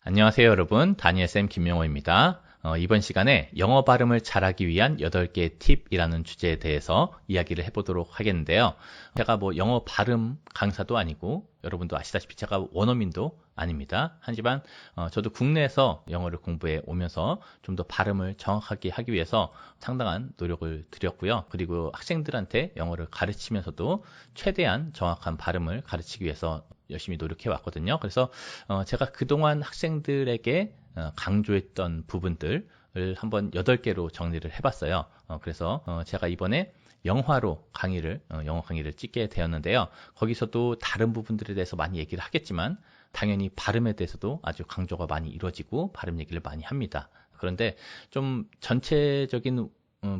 안녕하세요 여러분, 다니엘쌤 김명호입니다. 이번 시간에 영어 발음을 잘하기 위한 8개의 팁이라는 주제에 대해서 이야기를 해보도록 하겠는데요. 제가 영어 발음 강사도 아니고 여러분도 아시다시피 제가 원어민도 아닙니다. 하지만 저도 국내에서 영어를 공부해 오면서 좀 더 발음을 정확하게 하기 위해서 상당한 노력을 들였고요. 그리고 학생들한테 영어를 가르치면서도 최대한 정확한 발음을 가르치기 위해서 열심히 노력해 왔거든요. 그래서 제가 그동안 학생들에게 강조했던 부분들을 한번 8개로 정리를 해봤어요. 그래서 제가 이번에 영어 강의를 찍게 되었는데요. 거기서도 다른 부분들에 대해서 많이 얘기를 하겠지만 당연히 발음에 대해서도 아주 강조가 많이 이루어지고 발음 얘기를 많이 합니다. 그런데 좀 전체적인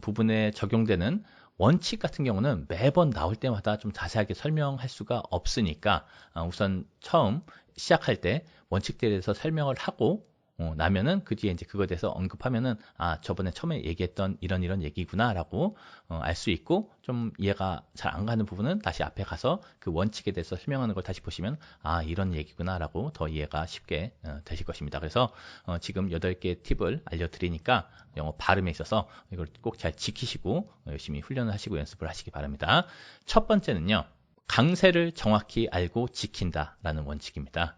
부분에 적용되는 원칙 같은 경우는 매번 나올 때마다 좀 자세하게 설명할 수가 없으니까 우선 처음 시작할 때 원칙들에 대해서 설명을 하고 나면은 그 뒤에 이제 그거에 대해서 언급하면은 저번에 처음에 얘기했던 이런 얘기구나 라고 알 수 있고, 좀 이해가 잘 안 가는 부분은 다시 앞에 가서 그 원칙에 대해서 설명하는 걸 다시 보시면 이런 얘기구나 라고 더 이해가 쉽게 되실 것입니다. 그래서 지금 8개의 팁을 알려드리니까 영어 발음에 있어서 이걸 꼭 잘 지키시고 열심히 훈련을 하시고 연습을 하시기 바랍니다. 첫 번째는요, 강세를 정확히 알고 지킨다라는 원칙입니다.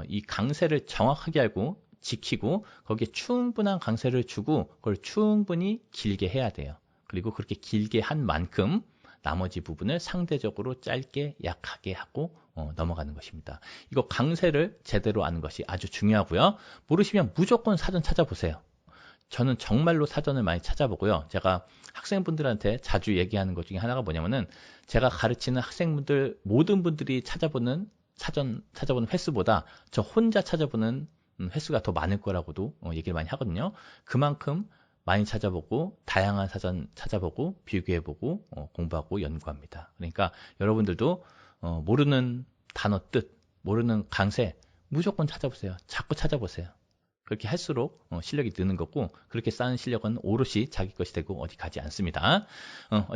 이 강세를 정확하게 알고 지키고 거기에 충분한 강세를 주고 그걸 충분히 길게 해야 돼요. 그리고 그렇게 길게 한 만큼 나머지 부분을 상대적으로 짧게 약하게 하고 넘어가는 것입니다. 이거 강세를 제대로 아는 것이 아주 중요하고요. 모르시면 무조건 사전 찾아보세요. 저는 정말로 사전을 많이 찾아보고요. 제가 학생분들한테 자주 얘기하는 것 중에 하나가 뭐냐면은, 제가 가르치는 학생분들 모든 분들이 사전 찾아보는 횟수보다 저 혼자 찾아보는 횟수가 더 많을 거라고도 얘기를 많이 하거든요. 그만큼 많이 찾아보고 다양한 사전 찾아보고 비교해보고 공부하고 연구합니다. 그러니까 여러분들도 모르는 단어 뜻, 모르는 강세 무조건 찾아보세요. 자꾸 찾아보세요. 그렇게 할수록 실력이 느는 거고, 그렇게 쌓은 실력은 오롯이 자기 것이 되고 어디 가지 않습니다.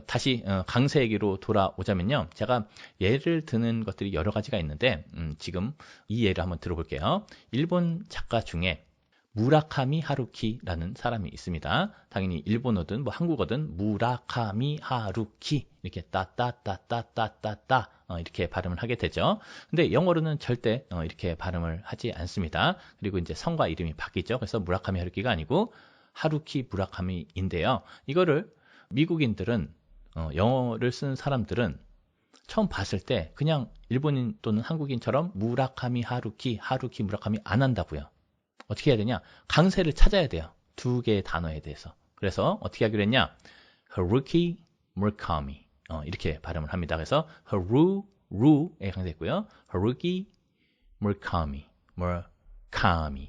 다시 강세 얘기로 돌아오자면요, 제가 예를 드는 것들이 여러 가지가 있는데 지금 이 예를 한번 들어볼게요. 일본 작가 중에 무라카미 하루키라는 사람이 있습니다. 당연히 일본어든 한국어든 무라카미 하루키 이렇게 따따따따따따 이렇게 발음을 하게 되죠. 근데 영어로는 절대 이렇게 발음을 하지 않습니다. 그리고 이제 성과 이름이 바뀌죠. 그래서 무라카미 하루키가 아니고 하루키 무라카미인데요. 이거를 미국인들은 영어를 쓰는 사람들은 처음 봤을 때 그냥 일본인 또는 한국인처럼 무라카미 하루키 무라카미 안 한다고요. 어떻게 해야 되냐? 강세를 찾아야 돼요. 두 개의 단어에 대해서. 그래서 어떻게 하기로 했냐? 하루키 무라카미 이렇게 발음을 합니다. 그래서 루에 강세 있고요. 하루키 무라카미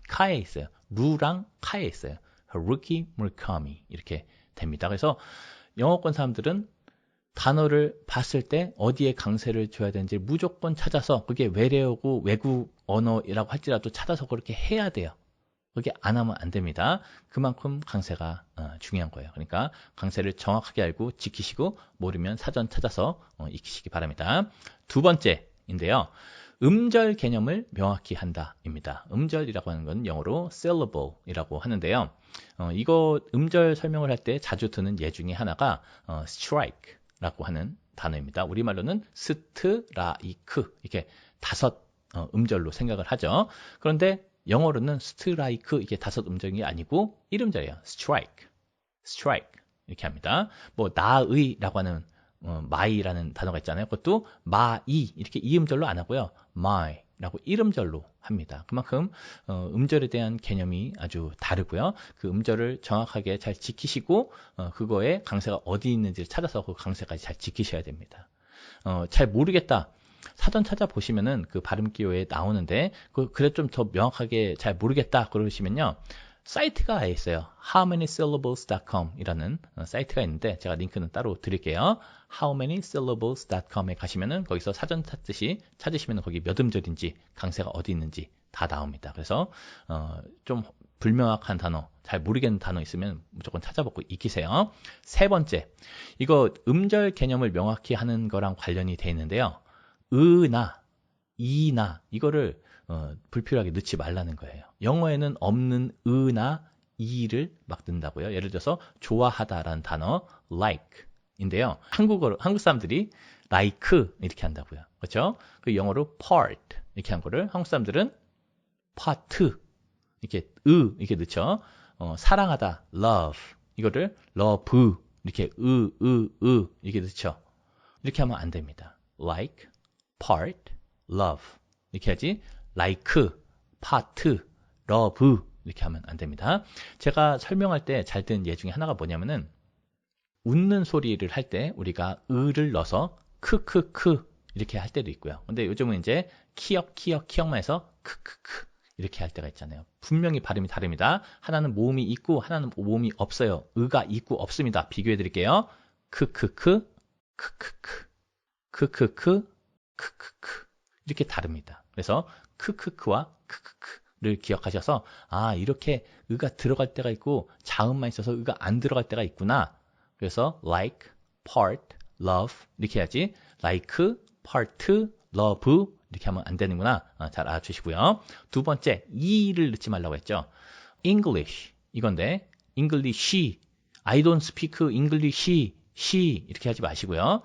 카에 있어요. 루랑 카에 있어요. 하루키 무라카미 이렇게 됩니다. 그래서 영어권 사람들은 단어를 봤을 때 어디에 강세를 줘야 되는지 무조건 찾아서, 그게 외래어고 외국 언어라고 할지라도 찾아서 그렇게 해야 돼요. 그렇게 안 하면 안 됩니다. 그만큼 강세가 중요한 거예요. 그러니까 강세를 정확하게 알고 지키시고 모르면 사전 찾아서 익히시기 바랍니다. 두 번째인데요, 음절 개념을 명확히 한다입니다. 음절이라고 하는 건 영어로 syllable이라고 하는데요. 이거 음절 설명을 할 때 자주 드는 예 중에 하나가 strike라고 하는 단어입니다. 우리말로는 스트라이크, 이렇게 5 음절로 생각을 하죠. 그런데 영어로는 스트라이크, 이게 5 음절이 아니고 1음절이에요. strike 이렇게 합니다. 나의라고 하는 마이라는 단어가 있잖아요. 그것도 마이 이렇게 2음절로 안 하고요. my라고 1음절로 합니다. 그만큼 음절에 대한 개념이 아주 다르고요. 그 음절을 정확하게 잘 지키시고 그거에 강세가 어디 있는지를 찾아서 그 강세까지 잘 지키셔야 됩니다. 잘 모르겠다. 사전 찾아보시면은 그 발음 기호에 나오는데, 그래 좀 더 명확하게 잘 모르겠다 그러시면요, 사이트가 아예 있어요. howmanysyllables.com 이라는 사이트가 있는데, 제가 링크는 따로 드릴게요. howmanysyllables.com에 가시면은 거기서 사전 찾으시면 거기 몇 음절인지 강세가 어디 있는지 다 나옵니다. 그래서 좀 불명확한 단어, 잘 모르겠는 단어 있으면 무조건 찾아보고 익히세요. 세 번째, 이거 음절 개념을 명확히 하는 거랑 관련이 돼 있는데요. 으나, 이나 이거를 불필요하게 넣지 말라는 거예요. 영어에는 없는 으나 이를 막 넣는다고요. 예를 들어서 좋아하다라는 단어 like 인데요. 한국 사람들이 like 이렇게 한다고요. 그렇죠? 그 영어로 part 이렇게 한 거를 한국 사람들은 part 이렇게 이렇게 넣죠. 사랑하다 love 이거를 love 이렇게 이렇게 넣죠. 이렇게 하면 안 됩니다. like, part, love 이렇게 하지 like, part, love 이렇게 하면 안 됩니다. 제가 설명할 때 잘 든 예 중에 하나가 뭐냐면은 웃는 소리를 할 때 우리가 을을 넣어서 크크크 이렇게 할 때도 있고요. 근데 요즘은 이제 키역만 해서 크크크 이렇게 할 때가 있잖아요. 분명히 발음이 다릅니다. 하나는 모음이 있고 하나는 모음이 없어요. 의가 있고 없습니다. 비교해 드릴게요. 크크크 크크크 크크크 크크크 이렇게 다릅니다. 그래서 크크크와 크크크를 기억하셔서 이렇게 의가 들어갈 때가 있고 자음만 있어서 의가 안 들어갈 때가 있구나. 그래서 like, part, love 이렇게 해야지 like, part, love 이렇게 하면 안 되는구나. 잘 알아주시고요. 두 번째, 이를 넣지 말라고 했죠. English 이건데 English, I don't speak English, she 이렇게 하지 마시고요.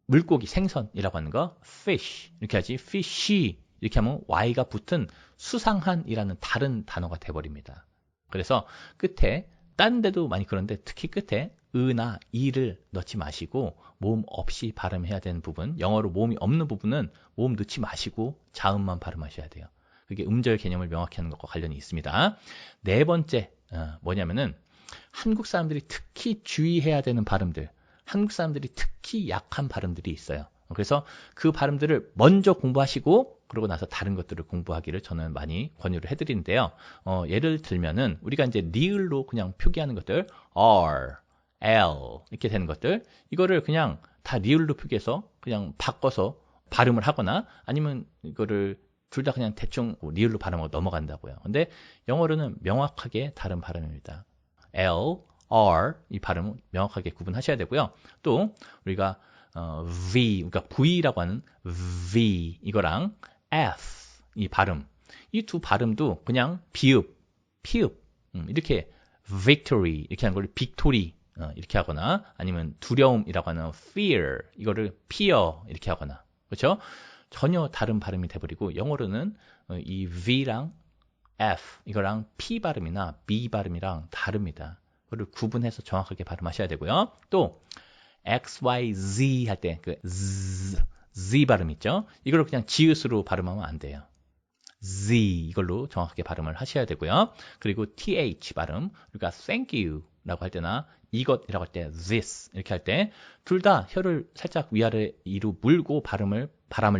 물고기, 생선이라고 하는 거 fish 이렇게 하지 fish 이렇게 하면 y가 붙은 수상한이라는 다른 단어가 돼버립니다. 그래서 끝에 다른 데도 많이 그런데 특히 끝에 으나 이를 넣지 마시고 모음 없이 발음해야 되는 부분, 영어로 모음이 없는 부분은 모음 넣지 마시고 자음만 발음하셔야 돼요. 그게 음절 개념을 명확히 하는 것과 관련이 있습니다. 네 번째 뭐냐면은 한국 사람들이 특히 주의해야 되는 발음들, 한국 사람들이 특히 약한 발음들이 있어요. 그래서 그 발음들을 먼저 공부하시고 그러고 나서 다른 것들을 공부하기를 저는 많이 권유를 해드리는데요. 예를 들면은 우리가 이제 리을로 그냥 표기하는 것들 R, L 이렇게 되는 것들 이거를 그냥 다 리을로 표기해서 그냥 바꿔서 발음을 하거나 아니면 이거를 둘 다 그냥 대충 리을로 발음하고 넘어간다고요. 근데 영어로는 명확하게 다른 발음입니다. L, R 이 발음은 명확하게 구분하셔야 되고요. 또 우리가 V, 그러니까 V라고 하는 V 이거랑 F 이 발음 이 두 발음도 그냥 비읍, 피읍 이렇게 victory 이렇게 하는 걸 victory 이렇게 하거나 아니면 두려움이라고 하는 fear 이거를 fear 이렇게 하거나 그렇죠? 전혀 다른 발음이 돼버리고 영어로는 이 V랑 F 이거랑 P 발음이나 B 발음이랑 다릅니다. 그걸 구분해서 정확하게 발음하셔야 되고요. 또 X, Y, Z 할 때 그 Z 발음 있죠? 이걸 그냥 지읒으로 발음하면 안 돼요. Z 이걸로 정확하게 발음을 하셔야 되고요. 그리고 TH 발음, 그러니까 thank you 라고 할 때나 이것이라고 할 때 this 이렇게 할 때 둘 다 혀를 살짝 위아래로 물고 바람을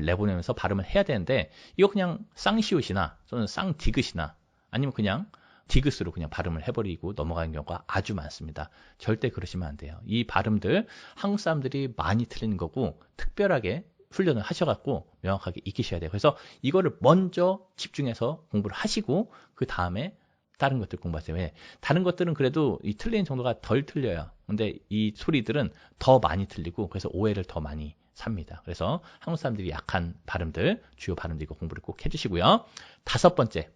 내보내면서 발음을 해야 되는데 이거 그냥 쌍시옷이나 또는 쌍디귿이나 아니면 그냥 디귿으로 그냥 발음을 해버리고 넘어가는 경우가 아주 많습니다. 절대 그러시면 안 돼요. 이 발음들 한국 사람들이 많이 틀리는 거고 특별하게 훈련을 하셔갖고 명확하게 익히셔야 돼요. 그래서 이거를 먼저 집중해서 공부를 하시고 그 다음에 다른 것들 공부하세요. 왜? 다른 것들은 그래도 이 틀리는 정도가 덜 틀려요. 근데 이 소리들은 더 많이 틀리고 그래서 오해를 더 많이 삽니다. 그래서 한국 사람들이 약한 발음들, 주요 발음들 이거 공부를 꼭 해주시고요. 다섯 번째,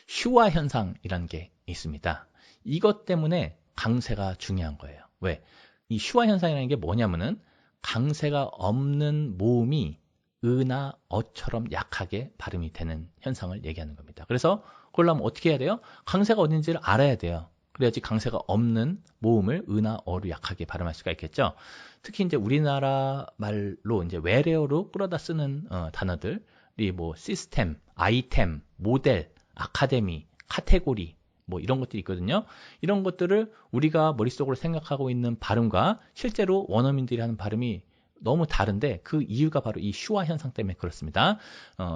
슈화 현상이라는 게 있습니다. 이것 때문에 강세가 중요한 거예요. 왜? 이 슈화 현상이라는 게 뭐냐면은 강세가 없는 모음이 으나 어처럼 약하게 발음이 되는 현상을 얘기하는 겁니다. 그래서 그걸 하면 어떻게 해야 돼요? 강세가 어딘지를 알아야 돼요. 그래야지 강세가 없는 모음을 으나 어로 약하게 발음할 수가 있겠죠. 특히 이제 우리나라 말로 이제 외래어로 끌어다 쓰는 단어들이 뭐 시스템, 아이템, 모델, 아카데미, 카테고리 뭐 이런 것들이 있거든요. 이런 것들을 우리가 머릿속으로 생각하고 있는 발음과 실제로 원어민들이 하는 발음이 너무 다른데 그 이유가 바로 이 슈화 현상 때문에 그렇습니다.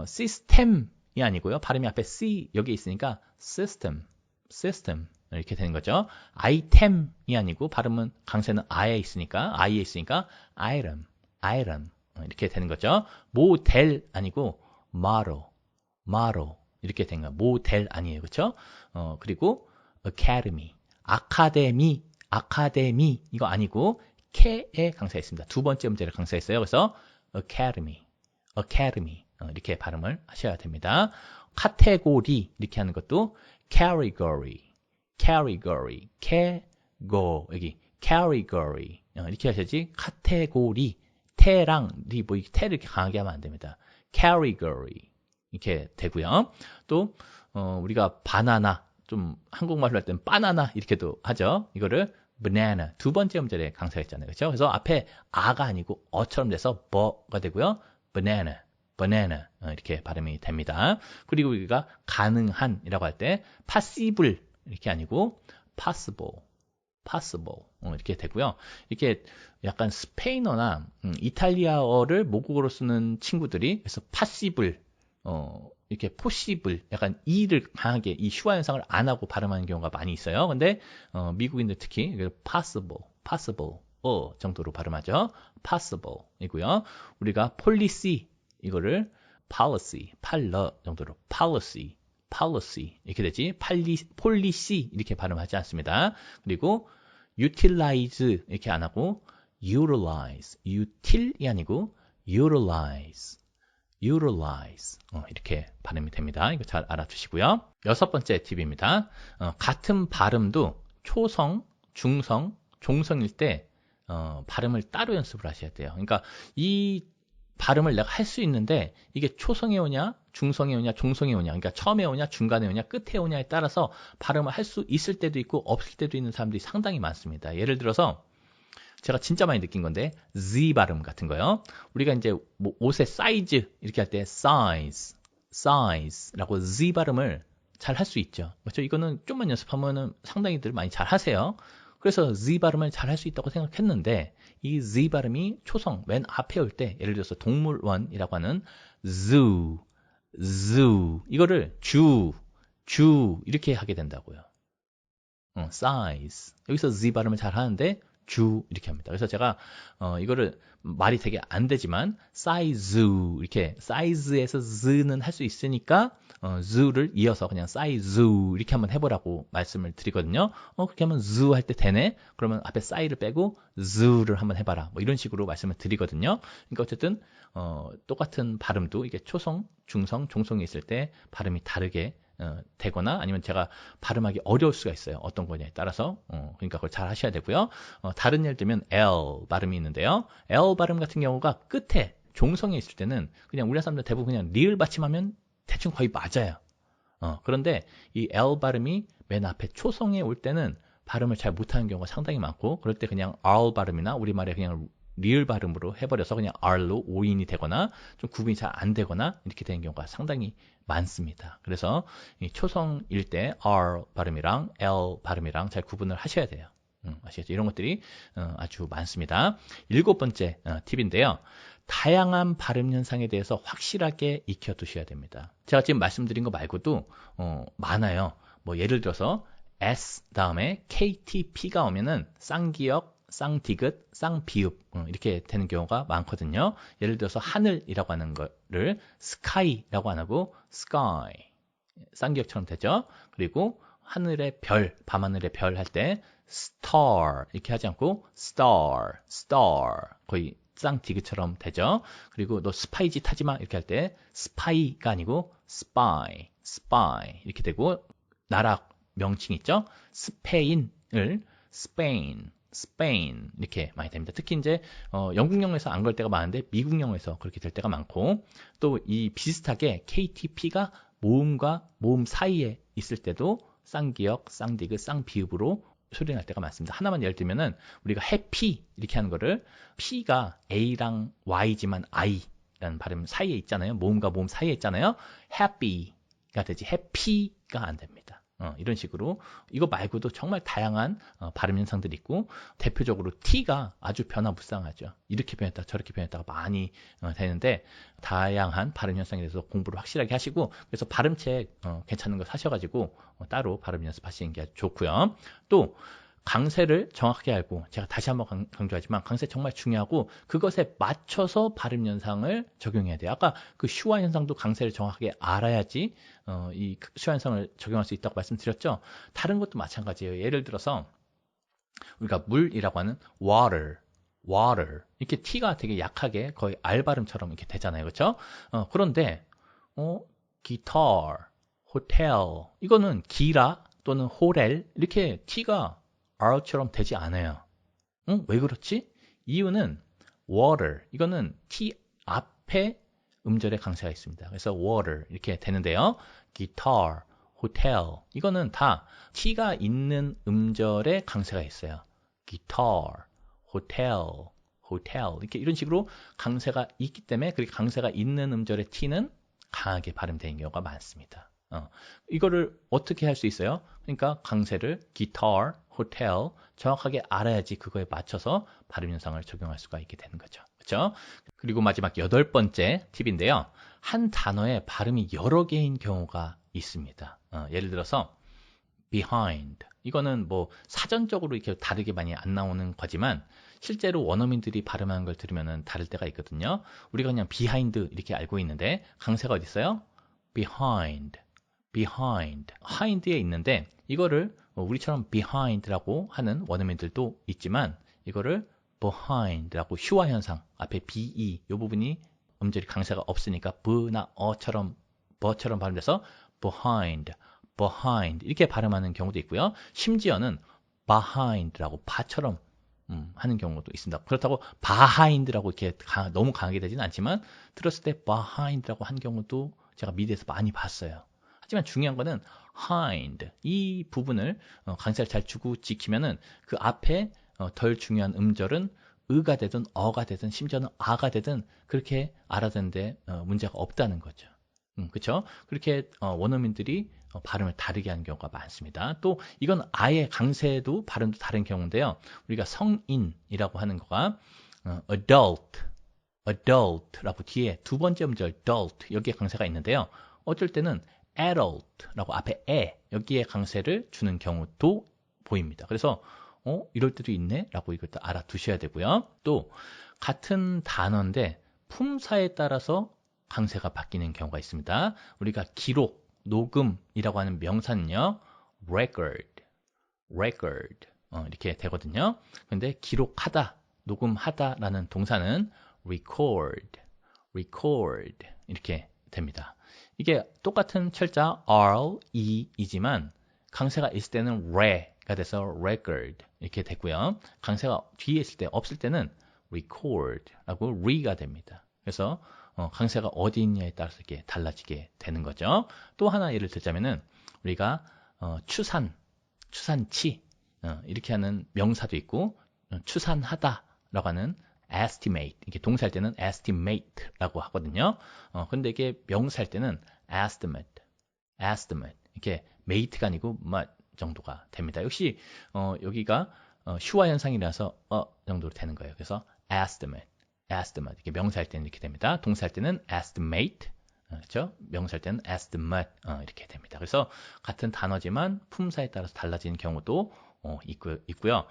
시스템이 아니고요. 발음이 앞에 C 여기 있으니까 system 이렇게 되는 거죠. 아이템이 아니고 발음은 강세는 I에 있으니까 item 이렇게 되는 거죠. 모델 아니고 model 이렇게 된 거예요. 모델 아니에요. 그렇죠? 그리고 아카데미 이거 아니고 캐에 강사했습니다. 두 번째 음절을 강사했어요. 그래서 academy 이렇게 발음을 하셔야 됩니다. 카테고리 이렇게 하는 것도 category, category, 캐고 여기 category 이렇게 하셔야지. 카테고리 태랑 리 뭐 태를 이렇게 강하게 하면 안 됩니다. category 이렇게 되고요. 또 우리가 바나나 좀 한국말로 할 때는 바나나 이렇게도 하죠. 이거를 banana 두 번째 음절에 강사했잖아요. 그렇죠? 그래서 앞에 아가 아니고 어처럼 돼서 버가 되고요. banana, banana 이렇게 발음이 됩니다. 그리고 우리가 가능한이라고 할 때 possible 이렇게 아니고 possible, possible 이렇게 되고요. 이렇게 약간 스페인어나 이탈리아어를 모국어로 쓰는 친구들이 그래서 possible 이렇게 possible 약간 e를 강하게 이 슈화 현상을 안 하고 발음하는 경우가 많이 있어요. 근데 미국인들 특히 possible, possible 정도로 발음하죠. possible 이고요. 우리가 policy 이거를 policy, 팔러 정도로 policy, policy 이렇게 되지. policy 이렇게 발음하지 않습니다. 그리고 utilize 이렇게 안 하고 utilize, util이 아니고 utilize, utilize 이렇게 발음이 됩니다. 이거 잘 알아두시고요. 여섯 번째 팁입니다. 같은 발음도 초성, 중성, 종성일 때 발음을 따로 연습을 하셔야 돼요. 그러니까 이 발음을 내가 할 수 있는데 이게 초성에 오냐, 중성에 오냐, 종성에 오냐, 그러니까 처음에 오냐, 중간에 오냐, 끝에 오냐에 따라서 발음을 할 수 있을 때도 있고 없을 때도 있는 사람들이 상당히 많습니다. 예를 들어서 제가 진짜 많이 느낀 건데 Z 발음 같은 거요. 우리가 이제 뭐 옷의 사이즈 이렇게 할 때 size, size라고 Z 발음을 잘 할 수 있죠. 그렇죠? 이거는 좀만 연습하면은 상당히들 많이 잘 하세요. 그래서 Z 발음을 잘 할 수 있다고 생각했는데 이 Z 발음이 초성 맨 앞에 올 때 예를 들어서 동물원이라고 하는 zoo, zoo 이거를 주 이렇게 하게 된다고요. size 여기서 Z 발음을 잘 하는데 주 이렇게 합니다. 그래서 제가 이거를 말이 되게 안 되지만 size 이렇게 size에서 z는 할 수 있으니까 z를 이어서 그냥 size 이렇게 한번 해보라고 말씀을 드리거든요. 그렇게 하면 z 할 때 되네. 그러면 앞에 si를 빼고 z를 한번 해봐라. 뭐 이런 식으로 말씀을 드리거든요. 그러니까 어쨌든 똑같은 발음도 이게 초성, 중성, 종성이 있을 때 발음이 다르게 되거나 아니면 제가 발음하기 어려울 수가 있어요. 어떤 거냐에 따라서 그러니까 그걸 잘 하셔야 되고요. 다른 예를 들면 L 발음이 있는데요. L 발음 같은 경우가 끝에 종성에 있을 때는 그냥 우리나라 사람들 대부분 그냥 리을 받침하면 대충 거의 맞아요. 그런데 이 L 발음이 맨 앞에 초성에 올 때는 발음을 잘 못하는 경우가 상당히 많고 그럴 때 그냥 R 발음이나 우리말에 그냥 리을 발음으로 해버려서 그냥 R로 오인이 되거나 좀 구분이 잘 안 되거나 이렇게 되는 경우가 상당히 많습니다. 그래서 이 초성일 때 R 발음이랑 L 발음이랑 잘 구분을 하셔야 돼요. 아시겠죠? 이런 것들이 아주 많습니다. 일곱 번째 팁인데요. 다양한 발음 현상에 대해서 확실하게 익혀두셔야 됩니다. 제가 지금 말씀드린 거 말고도 많아요. 뭐 예를 들어서 S 다음에 KTP가 오면은 쌍기역, 쌍디귿, 쌍비읍 이렇게 되는 경우가 많거든요. 예를 들어서 하늘이라고 하는 거를 sky라고 안 하고 sky 쌍기역처럼 되죠. 그리고 하늘의 별, 밤하늘의 별 할 때 star 이렇게 하지 않고 star 거의 쌍디귿처럼 되죠. 그리고 너 스파이짓 하지 마 이렇게 할 때 spy가 아니고 spy 이렇게 되고 나라 명칭 있죠. 스페인을 Spain 이렇게 많이 됩니다. 특히 이제 영국 영어에서 안 걸 때가 많은데 미국 영어에서 그렇게 될 때가 많고 또 이 비슷하게 KTP가 모음과 모음 사이에 있을 때도 쌍기역, 쌍디귿, 쌍비읍으로 소리 날 때가 많습니다. 하나만 예를 들면은 우리가 happy 이렇게 하는 거를 P가 A랑 Y지만 I라는 발음 사이에 있잖아요. 모음과 모음 사이에 있잖아요. happy가 되지 happy가 안 됩니다. 이런 식으로 이거 말고도 정말 다양한 발음 현상들이 있고 대표적으로 T가 아주 변화무쌍하죠. 이렇게 변했다 저렇게 변했다가 많이 되는데 다양한 발음 현상에 대해서 공부를 확실하게 하시고 그래서 발음책 괜찮은 거 사셔가지고 따로 발음 연습하시는 게 좋고요. 또 강세를 정확하게 알고 제가 다시 한번 강조하지만 강세 정말 중요하고 그것에 맞춰서 발음 현상을 적용해야 돼요. 아까 그 슈화 현상도 강세를 정확하게 알아야지 이 슈화 현상을 적용할 수 있다고 말씀드렸죠. 다른 것도 마찬가지예요. 예를 들어서 우리가 물이라고 하는 water, water. 이렇게 T가 되게 약하게 거의 R 발음처럼 이렇게 되잖아요. 그렇죠? 그런데 guitar, hotel 이거는 기라 또는 호렐 이렇게 T가 R처럼 되지 않아요. 왜 그렇지? 이유는 water 이거는 T 앞에 음절의 강세가 있습니다. 그래서 water 이렇게 되는데요. guitar, hotel 이거는 다 T가 있는 음절의 강세가 있어요. guitar, hotel, hotel 이렇게 이런 식으로 강세가 있기 때문에 그렇게 강세가 있는 음절의 T는 강하게 발음되는 경우가 많습니다. 이거를 어떻게 할 수 있어요? 그러니까 강세를 guitar, hotel 정확하게 알아야지 그거에 맞춰서 발음 현상을 적용할 수가 있게 되는 거죠. 그렇죠? 그리고 마지막 8번째 팁인데요. 한 단어의 발음이 여러 개인 경우가 있습니다. 예를 들어서 behind 이거는 뭐 사전적으로 이렇게 다르게 많이 안 나오는 거지만 실제로 원어민들이 발음하는 걸 들으면 다를 때가 있거든요. 우리가 그냥 behind 이렇게 알고 있는데 강세가 어디 있어요? behind, behind, hind에 있는데 이거를 우리처럼 behind라고 하는 원어민들도 있지만 이거를 behind라고 휴화 현상 앞에 be 이 부분이 음절이 강세가 없으니까 b나 어처럼 버처럼 발음돼서 behind, behind 이렇게 발음하는 경우도 있고요. 심지어는 behind라고 바처럼 하는 경우도 있습니다. 그렇다고 behind라고 이렇게 너무 강하게 되지는 않지만 들었을 때 behind라고 한 경우도 제가 미드에서 많이 봤어요. 하지만 중요한 거는 hind 이 부분을 강세를 잘 주고 지키면은 그 앞에 덜 중요한 음절은 의가 되든 어가 되든 심지어는 아가 되든 그렇게 알아듣는데 문제가 없다는 거죠. 그렇죠? 그렇게 원어민들이 발음을 다르게 하는 경우가 많습니다. 또 이건 아예 강세도 발음도 다른 경우인데요. 우리가 성인이라고 하는 거가 adult, adult라고 뒤에 두 번째 음절 adult 여기에 강세가 있는데요. 어쩔 때는 adult라고 앞에 여기에 강세를 주는 경우도 보입니다. 그래서 이럴 때도 있네 라고 이것도 알아두셔야 되고요. 또 같은 단어인데 품사에 따라서 강세가 바뀌는 경우가 있습니다. 우리가 기록, 녹음이라고 하는 명사는요. record, record 이렇게 되거든요. 근데 기록하다, 녹음하다라는 동사는 record, record 이렇게 됩니다. 이게 똑같은 철자 R, E이지만 강세가 있을 때는 re가 돼서 record 이렇게 되고요. 강세가 뒤에 있을 때 없을 때는 record라고 re가 됩니다. 그래서 강세가 어디 있냐에 따라서 이렇게 달라지게 되는 거죠. 또 하나 예를 들자면은 우리가 추산, 추산치 이렇게 하는 명사도 있고 추산하다라고 하는 estimate 이게 동사할 때는 estimate라고 하거든요. 근데 이게 명사할 때는 estimate, estimate 이렇게 mate가 아니고 정도가 됩니다. 역시 여기가 휴화 현상이라서 정도로 되는 거예요. 그래서 estimate, estimate 이렇게 명사할 때는 이렇게 됩니다. 동사할 때는 estimate 그렇죠? 명사할 때는 estimate 이렇게 됩니다. 그래서 같은 단어지만 품사에 따라서 달라지는 경우도 있고요.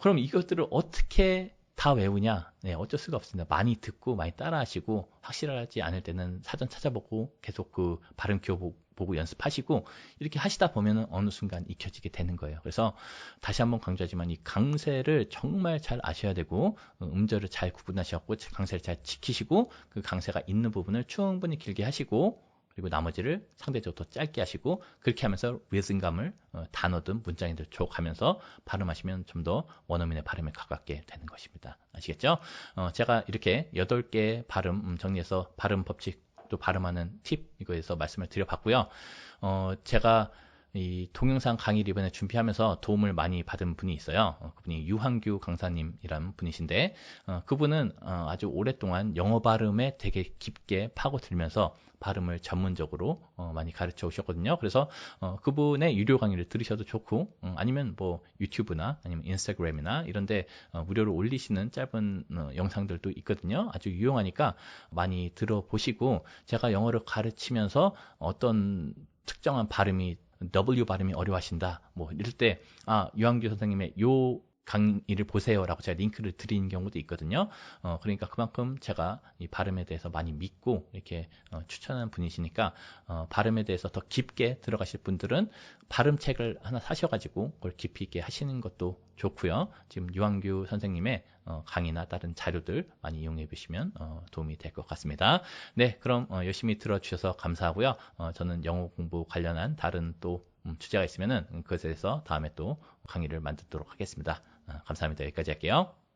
그럼 이것들을 어떻게 다 외우냐? 네, 어쩔 수가 없습니다. 많이 듣고 많이 따라하시고 확실하지 않을 때는 사전 찾아보고 계속 그 발음 기호 보고 연습하시고 이렇게 하시다 보면은 어느 순간 익혀지게 되는 거예요. 그래서 다시 한번 강조하지만 이 강세를 정말 잘 아셔야 되고 음절을 잘 구분하셔갖고 강세를 잘 지키시고 그 강세가 있는 부분을 충분히 길게 하시고 그리고 나머지를 상대적으로 더 짧게 하시고 그렇게 하면서 리듬감을 단어든 문장이든 족하면서 발음하시면 좀 더 원어민의 발음에 가깝게 되는 것입니다. 아시겠죠? 제가 이렇게 8개 발음 정리해서 발음 법칙 또 발음하는 팁 이거에서 말씀을 드려봤고요. 제가 이 동영상 강의를 이번에 준비하면서 도움을 많이 받은 분이 있어요. 그분이 유한규 강사님이라는 분이신데 그분은 아주 오랫동안 영어 발음에 되게 깊게 파고들면서 발음을 전문적으로 많이 가르쳐 오셨거든요. 그래서 그분의 유료 강의를 들으셔도 좋고 아니면 뭐 유튜브나 아니면 인스타그램이나 이런데 무료로 올리시는 짧은 영상들도 있거든요. 아주 유용하니까 많이 들어보시고 제가 영어를 가르치면서 어떤 특정한 발음이 W 발음이 어려워하신다. 뭐 이럴 때 유한규 선생님의 요 강의를 보세요라고 제가 링크를 드리는 경우도 있거든요. 그러니까 그만큼 제가 이 발음에 대해서 많이 믿고 이렇게 추천하는 분이시니까 발음에 대해서 더 깊게 들어가실 분들은 발음책을 하나 사셔가지고 그걸 깊이 있게 하시는 것도 좋고요. 지금 유한규 선생님의 강의나 다른 자료들 많이 이용해 보시면 도움이 될 것 같습니다. 네, 그럼 열심히 들어주셔서 감사하고요. 저는 영어 공부 관련한 다른 또 주제가 있으면은 그것에 대해서 다음에 또 강의를 만들도록 하겠습니다. 감사합니다. 여기까지 할게요.